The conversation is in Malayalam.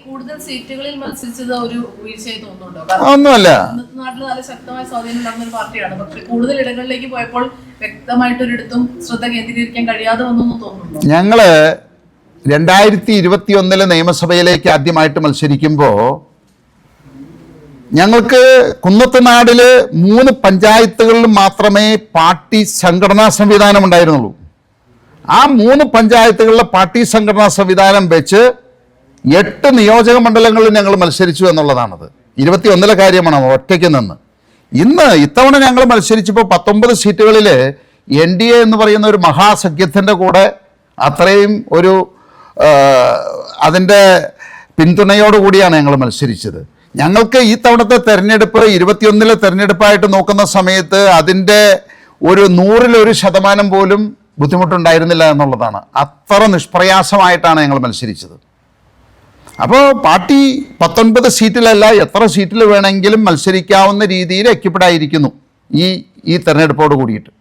കൂടുതൽ സീറ്റുകളിൽ മത്സരിച്ചത് ഒരു വീഴ്ചയായി തോന്നുന്നുണ്ടോ? ഒന്നുമല്ല, നാട്ടിൽ നല്ല ശക്തമായ സ്വാധീനം ഉണ്ടാകുന്ന ഒരു പാർട്ടിയാണ്. പക്ഷെ കൂടുതൽ ഇടങ്ങളിലേക്ക് പോയപ്പോൾ വ്യക്തമായിട്ടൊരിടത്തും ശ്രദ്ധ കേന്ദ്രീകരിക്കാൻ കഴിയാതെ വന്നു തോന്നുന്നു. ഞങ്ങള് 2021 നിയമസഭയിലേക്ക് ആദ്യമായിട്ട് മത്സരിക്കുമ്പോൾ ഞങ്ങൾക്ക് കുന്നത്തുനാടില് 3 പഞ്ചായത്തുകളിൽ മാത്രമേ പാർട്ടി സംഘടനാ സംവിധാനം ഉണ്ടായിരുന്നുള്ളൂ. ആ 3 പഞ്ചായത്തുകളിലെ പാർട്ടി സംഘടനാ സംവിധാനം വെച്ച് 8 നിയോജക മണ്ഡലങ്ങളിൽ ഞങ്ങൾ മത്സരിച്ചു എന്നുള്ളതാണത്. 21 കാര്യമാണ് ഒറ്റയ്ക്ക് നിന്ന്. ഇത്തവണ ഞങ്ങൾ മത്സരിച്ചപ്പോൾ 19 സീറ്റുകളിൽ NDA എന്ന് പറയുന്ന ഒരു മഹാസഖ്യത്തിൻ്റെ കൂടെ അത്രയും ഒരു അതിൻ്റെ പിന്തുണയോടുകൂടിയാണ് ഞങ്ങൾ മത്സരിച്ചത്. ഞങ്ങൾക്ക് ഈ തവണത്തെ തെരഞ്ഞെടുപ്പ് 21 തെരഞ്ഞെടുപ്പായിട്ട് നോക്കുന്ന സമയത്ത് അതിൻ്റെ ഒരു 100% പോലും ബുദ്ധിമുട്ടുണ്ടായിരുന്നില്ല എന്നുള്ളതാണ്. അത്ര നിഷ്പ്രയാസമായിട്ടാണ് ഞങ്ങൾ മത്സരിച്ചത്. അപ്പോൾ പാർട്ടി 19 സീറ്റിലല്ല, എത്ര സീറ്റിൽ വേണമെങ്കിലും മത്സരിക്കാവുന്ന രീതിയിൽ എക്യുപ്ഡ് ആയിരിക്കുന്നു ഈ തെരഞ്ഞെടുപ്പോട് കൂടിയിട്ട്.